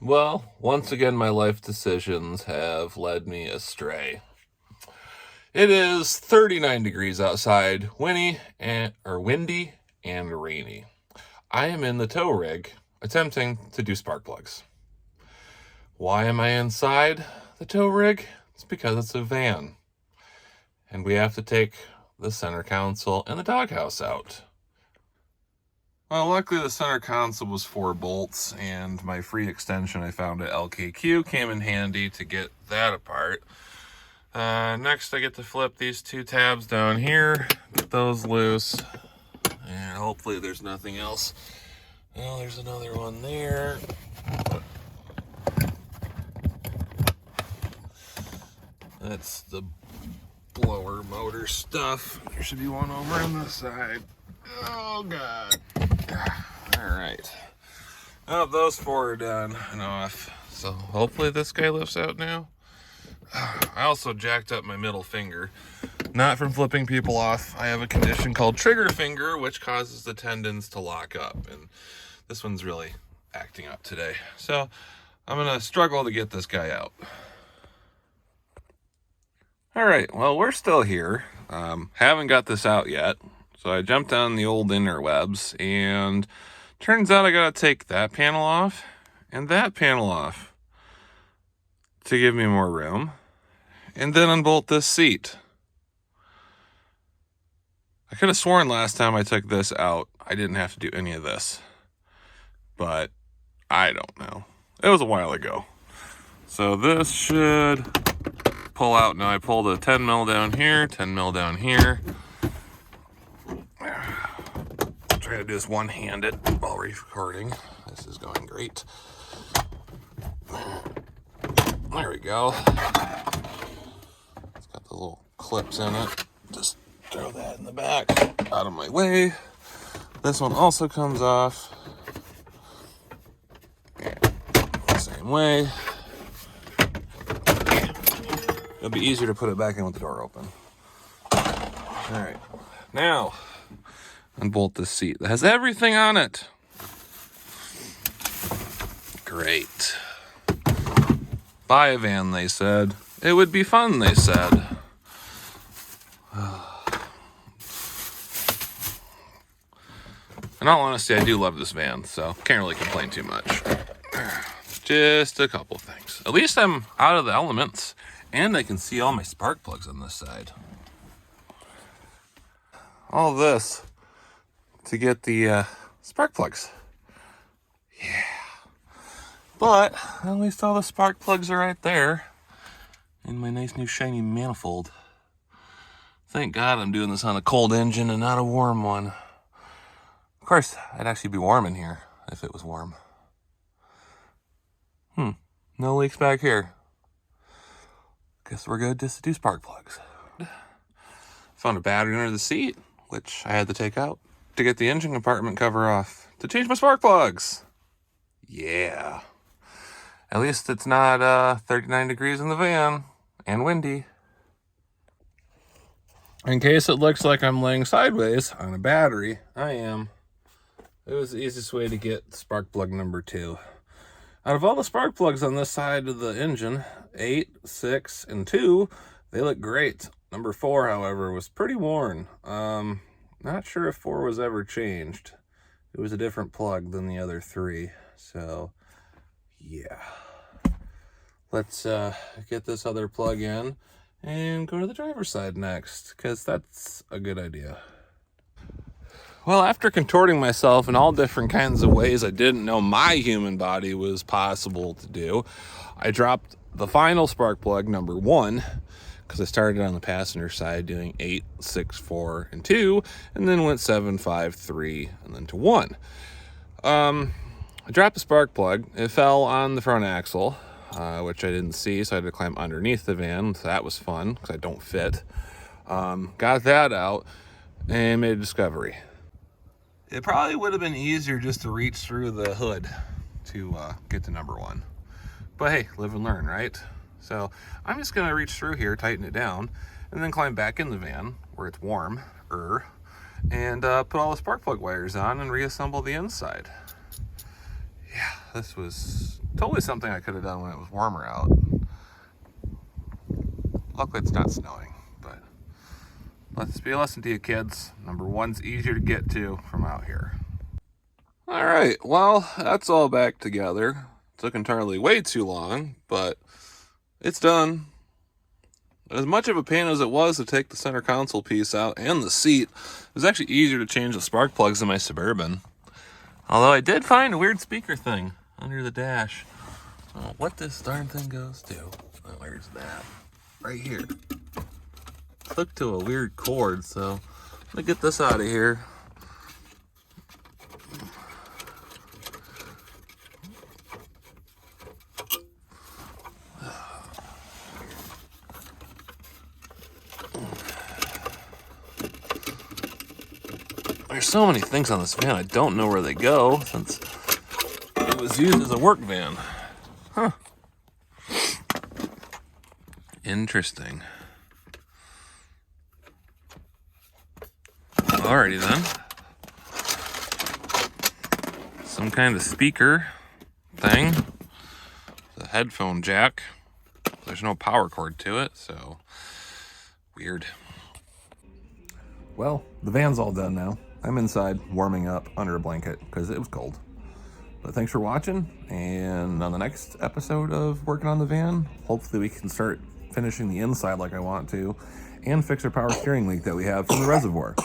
Well, once again, my life decisions have led me astray. It is 39 degrees outside, windy and rainy. I am in the tow rig attempting to do spark plugs. Why am I inside the tow rig? It's because it's a van. And we have to take the center console and the doghouse out. Well, luckily the center console was 4 bolts, and my free extension I found at LKQ came in handy to get that apart. Next I get to flip these 2 tabs down here, get those loose, and hopefully there's nothing else. Well, there's another one there. That's the blower motor stuff. There should be one over on this side. Oh God. Alright. Oh, those 4 are done and off. So hopefully this guy lifts out now. I also jacked up my middle finger. Not from flipping people off. I have a condition called trigger finger, which causes the tendons to lock up. And this one's really acting up today. So I'm going to struggle to get this guy out. Alright, well, we're still here. Haven't got this out yet. So I jumped on the old interwebs, and turns out I gotta take that panel off and that panel off to give me more room, and then unbolt this seat. I could have sworn last time I took this out, I didn't have to do any of this, but I don't know. It was a while ago. So this should pull out. Now I pulled a 10 mil down here, 10 mil down here. Try to do this one-handed while recording. This is going great. There we go. It's got the little clips in it. Just throw that in the back, out of my way. This one also comes off. Same way. It'll be easier to put it back in with the door open. All right, now unbolt this seat that has everything on it. Great. Buy a van, they said. It would be fun, they said. In all honesty, I do love this van, so can't really complain too much. Just a couple things. At least I'm out of the elements, and I can see all my spark plugs on this side. All this to get the spark plugs. Yeah. But at least all the spark plugs are right there in my nice new shiny manifold. Thank God I'm doing this on a cold engine and not a warm one. Of course, I'd actually be warm in here if it was warm. No leaks back here. Guess we're good just to do spark plugs. Found a battery under the seat, which I had to take out to get the engine compartment cover off to change my spark plugs. Yeah. At least it's not 39 degrees in the van and windy. In case it looks like I'm laying sideways on a battery, I am. It was the easiest way to get spark plug number 2. Out of all the spark plugs on this side of the engine, 8, 6, and 2, they look great. Number 4, however, was pretty worn. Not sure if 4 was ever changed. It was a different plug than the other 3, so yeah. Let's get this other plug in and go to the driver's side next, because that's a good idea. Well, after contorting myself in all different kinds of ways I didn't know my human body was possible to do, I dropped the final spark plug, number 1, because I started on the passenger side doing 8, 6, 4, and 2, and then went 7, 5, 3, and then to 1. I dropped the spark plug. It fell on the front axle, which I didn't see, so I had to climb underneath the van. So that was fun, because I don't fit. Got that out, and made a discovery. It probably would have been easier just to reach through the hood to get to number 1. But hey, live and learn, right? So I'm just gonna reach through here, tighten it down, and then climb back in the van where it's warmer, and put all the spark plug wires on and reassemble the inside. Yeah. This was totally something I could have done when it was warmer out. Luckily it's not snowing, but let's be a lesson to you kids. Number one's easier to get to from out here. All right, well, that's all back together. Took entirely way too long, but it's done. As much of a pain as it was to take the center console piece out and the seat, it was actually easier to change the spark plugs in my Suburban. Although I did find a weird speaker thing under the dash. What this darn thing goes to? Oh, where's that? Right here. Hooked to a weird cord, so I'm gonna get this out of here. There's so many things on this van, I don't know where they go since it was used as a work van. Huh. Interesting. Alrighty then. Some kind of speaker thing. The headphone jack. There's no power cord to it, so weird. Well, the van's all done now. I'm inside warming up under a blanket because it was cold. But thanks for watching, and on the next episode of Working on the Van, hopefully we can start finishing the inside like I want to, and fix our power steering leak that we have from the reservoir.